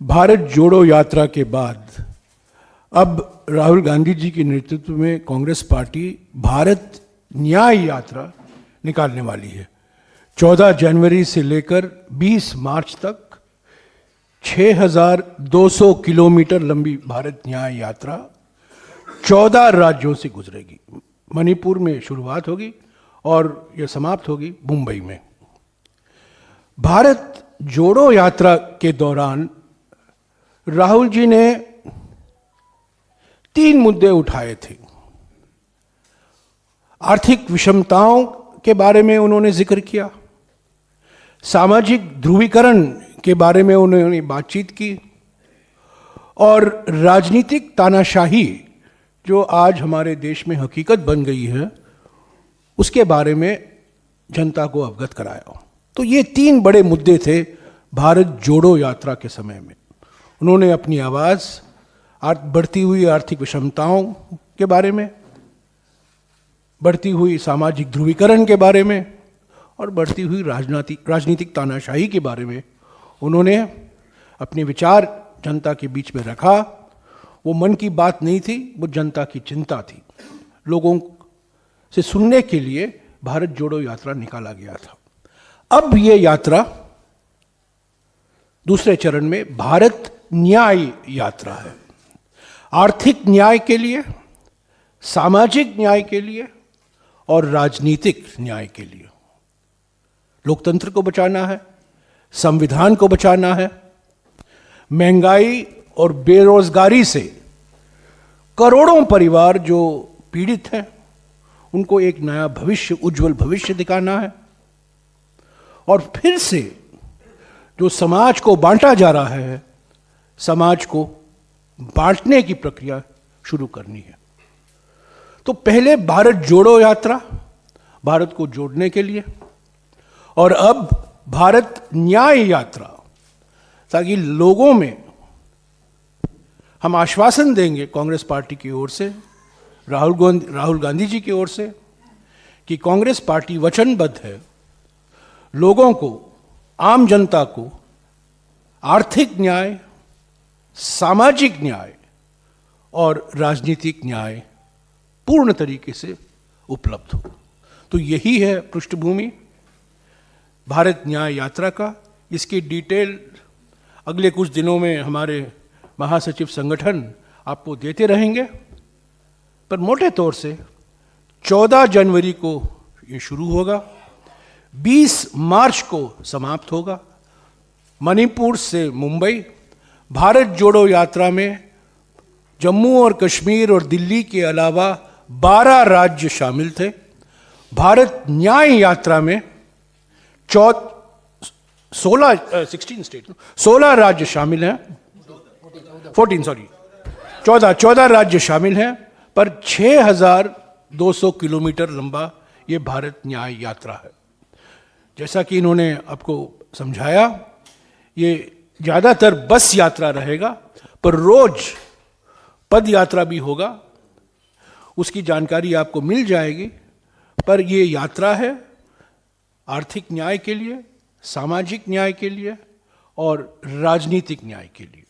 भारत जोड़ो यात्रा के बाद अब राहुल गांधी जी के नेतृत्व में कांग्रेस पार्टी भारत न्याय यात्रा निकालने वाली है। 14 जनवरी से लेकर 20 मार्च तक 6,200 किलोमीटर लंबी भारत न्याय यात्रा 14 राज्यों से गुजरेगी। मणिपुर में शुरुआत होगी और यह समाप्त होगी मुंबई में। भारत जोड़ो यात्रा के दौरान राहुल जी ने 3 मुद्दे उठाए थे। आर्थिक विषमताओं के बारे में उन्होंने जिक्र किया, सामाजिक ध्रुवीकरण के बारे में उन्होंने बातचीत की और राजनीतिक तानाशाही जो आज हमारे देश में हकीकत बन गई है उसके बारे में जनता को अवगत कराया। तो ये 3 बड़े मुद्दे थे भारत जोड़ो यात्रा के समय में। उन्होंने अपनी आवाज़ बढ़ती हुई आर्थिक विषमताओं के बारे में, बढ़ती हुई सामाजिक ध्रुवीकरण के बारे में और बढ़ती हुई राजनीतिक तानाशाही के बारे में उन्होंने अपने विचार जनता के बीच में रखा। वो मन की बात नहीं थी, वो जनता की चिंता थी। लोगों से सुनने के लिए भारत जोड़ो यात्रा निकाला गया था। अब ये यात्रा दूसरे चरण में भारत न्याय यात्रा है। आर्थिक न्याय के लिए, सामाजिक न्याय के लिए और राजनीतिक न्याय के लिए। लोकतंत्र को बचाना है, संविधान को बचाना है। महंगाई और बेरोजगारी से करोड़ों परिवार जो पीड़ित हैं उनको एक नया भविष्य, उज्जवल भविष्य दिखाना है। और फिर से जो समाज को बांटा जा रहा है, समाज को बांटने की प्रक्रिया शुरू करनी है। तो पहले भारत जोड़ो यात्रा भारत को जोड़ने के लिए, और अब भारत न्याय यात्रा, ताकि लोगों में हम आश्वासन देंगे कांग्रेस पार्टी की ओर से, राहुल गांधी जी की ओर से, कि कांग्रेस पार्टी वचनबद्ध है लोगों को, आम जनता को आर्थिक न्याय, सामाजिक न्याय और राजनीतिक न्याय पूर्ण तरीके से उपलब्ध हो। तो यही है पृष्ठभूमि भारत न्याय यात्रा का। इसकी डिटेल अगले कुछ दिनों में हमारे महासचिव संगठन आपको देते रहेंगे, पर मोटे तौर से 14 जनवरी को ये शुरू होगा, 20 मार्च को समाप्त होगा। मणिपुर से मुंबई। भारत जोड़ो यात्रा में जम्मू और कश्मीर और दिल्ली के अलावा 12 राज्य शामिल थे। भारत न्याय यात्रा में 16 राज्य शामिल हैं, 14 राज्य शामिल हैं, पर 6,200 किलोमीटर लंबा ये भारत न्याय यात्रा है। जैसा कि इन्होंने आपको समझाया, ये ज़्यादातर बस यात्रा रहेगा, पर रोज पद यात्रा भी होगा, उसकी जानकारी आपको मिल जाएगी। पर ये यात्रा है आर्थिक न्याय के लिए, सामाजिक न्याय के लिए और राजनीतिक न्याय के लिए।